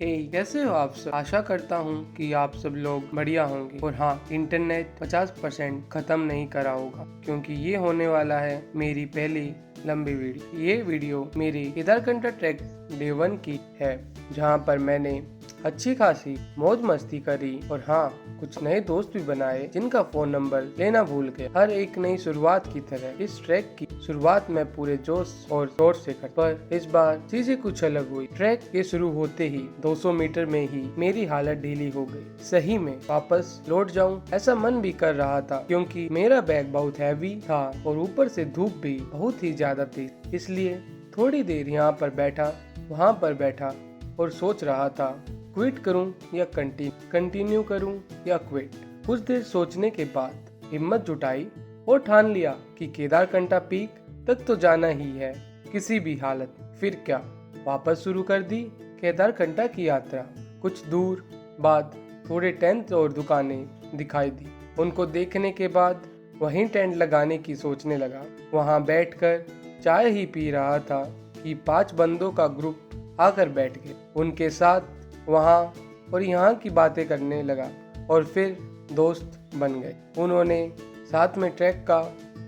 कैसे हो आप सब। आशा करता हूँ कि आप सब लोग बढ़िया होंगे। और हाँ, इंटरनेट 50% खत्म नहीं करा होगा, क्योंकि ये होने वाला है मेरी पहली लंबी वीडियो। ये वीडियो मेरी केदारकंठा ट्रैक डे 1 की है, जहाँ पर मैंने अच्छी खासी मौज मस्ती करी और हाँ, कुछ नए दोस्त भी बनाए जिनका फोन नंबर लेना भूल गए। हर एक नई शुरुआत की तरह इस ट्रैक की शुरुआत में पूरे जोश और शोर से कर, पर इस बार चीजें कुछ अलग हुई। ट्रैक के शुरू होते ही 200 मीटर में ही मेरी हालत ढीली हो गई। सही में वापस लौट जाऊं ऐसा मन भी कर रहा था, क्योंकि मेरा बैग बहुत हैवी था और ऊपर से धूप भी बहुत ही ज्यादा थी। इसलिए थोड़ी देर यहाँ पर बैठा, वहाँ पर बैठा और सोच रहा था क्विट करूं या कंटिन्यू करूं या क्विट। कुछ देर सोचने के बाद हिम्मत जुटाई और ठान लिया कि केदारकंठा पीक तक तो जाना ही है किसी भी हालत। फिर क्या, वापस शुरू कर दी केदारकंठा की यात्रा। कुछ दूर बाद थोड़े टेंट और दुकानें दिखाई दी। उनको देखने के बाद वहीं टेंट लगाने की सोचने लगा। वहां बैठकर चाय ही पी रहा था कि 5 बंदों का ग्रुप आकर बैठ गए। उनके साथ वहाँ और यहाँ की बातें करने लगा और फिर दोस्त बन गए। उन्होंने साथ में ट्रैक का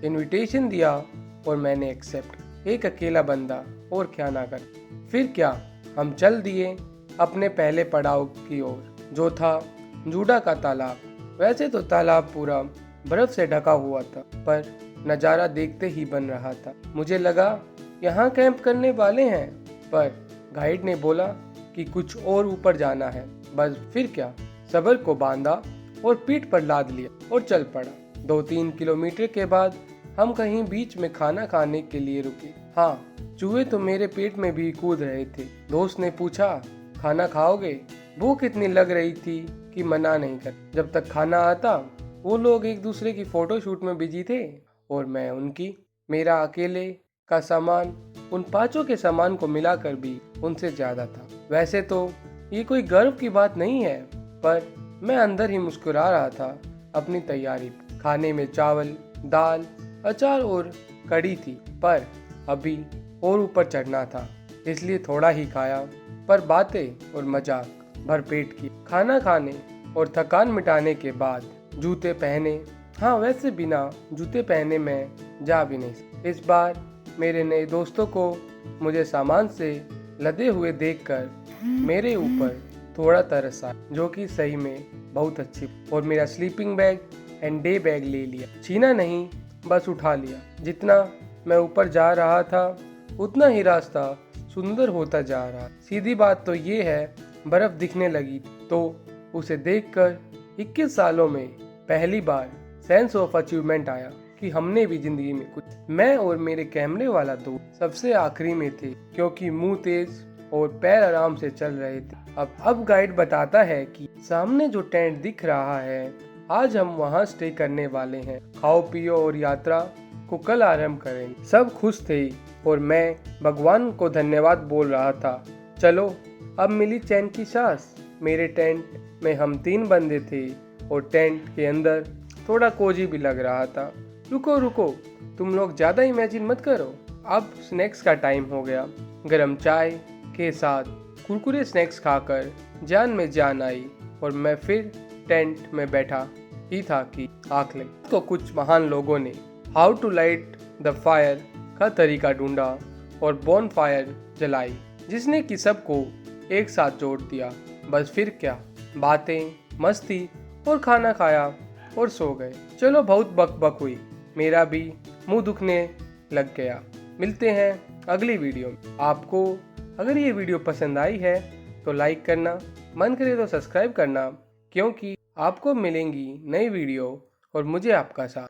इनविटेशन दिया और मैंने एक्सेप्ट। एक अकेला बंदा और क्या ना कर। फिर क्या, हम चल दिए अपने पहले पड़ाव की ओर, जो था जूडा का तालाब। वैसे तो तालाब पूरा बर्फ से ढका हुआ था, पर नज़ारा देखते ही बन रहा था। मुझे लगा यहाँ कैंप करने वाले हैं, पर गाइड ने बोला कि कुछ और ऊपर जाना है। बस फिर क्या, सबर को बांधा और पीठ पर लाद लिया और चल पड़ा। 2-3 किलोमीटर के बाद हम कहीं बीच में खाना खाने के लिए रुके। हाँ, चूहे तो मेरे पेट में भी कूद रहे थे। दोस्त ने पूछा, खाना खाओगे? भूख इतनी लग रही थी कि मना नहीं कर। जब तक खाना आता वो लोग एक दूसरे की फोटो शूट में बिजी थे और मैं उनकी। मेरा अकेले का सामान उन 5 के सामान को मिलाकर भी उनसे ज्यादा था। वैसे तो ये कोई गर्व की बात नहीं है, पर मैं अंदर ही मुस्कुरा रहा था अपनी तैयारी। खाने में चावल, दाल, अचार और कड़ी थी, पर अभी और ऊपर चढ़ना था, इसलिए थोड़ा ही खाया, पर बातें और मजाक भरपेट की। खाना खाने और थकान मिटाने के बाद जूते पहने। हाँ, वैसे बिना जूते पहने मैं जा भी नहीं। इस बार मेरे नए दोस्तों को मुझे सामान से लदे हुए देखकर मेरे ऊपर थोड़ा तरस आया, जो कि सही में बहुत अच्छी। और मेरा sleeping bag and day bag ले लिया। छीना नहीं, बस उठा लिया। जितना मैं ऊपर जा रहा था उतना ही रास्ता सुंदर होता जा रहा। सीधी बात तो ये है, बर्फ दिखने लगी तो उसे देखकर 21 सालों में पहली बार सेंस ऑफ अचीवमेंट आया कि हमने भी जिंदगी में कुछ। मैं और मेरे कैमरे वाला दोस्त सबसे आखिरी में थे, क्योंकि मुंह तेज और पैर आराम से चल रहे थे। अब गाइड बताता है कि सामने जो टेंट दिख रहा है, आज हम वहाँ स्टे करने वाले हैं। खाओ पियो और यात्रा को कल आरंभ करेंगे। सब खुश थे और मैं भगवान को धन्यवाद बोल रहा था। चलो, अब मिली चैन की सांस। मेरे टेंट में हम 3 बंदे थे और टेंट के अंदर थोड़ा कोजी भी लग रहा था। रुको रुको, तुम लोग ज्यादा इमेजिन मत करो। अब स्नैक्स का टाइम हो गया। गरम चाय के साथ कुरकुरे स्नैक्स खाकर जान में जान आई और मैं फिर टेंट में बैठा ही था कि आँख लगी। तो कुछ महान लोगों ने how to light the fire का तरीका ढूंढा और बॉन फायर जलाई, जिसने कि सबको एक साथ जोड़ दिया। बस फिर क्या, बातें, मस्ती और खाना खाया और सो गए। चलो, बहुत बक हुई, मेरा भी मुंह दुखने लग गया। मिलते हैं अगली वीडियो में। आपको अगर ये वीडियो पसंद आई है तो लाइक करना, मन करे तो सब्सक्राइब करना, क्योंकि आपको मिलेंगी नई वीडियो और मुझे आपका साथ।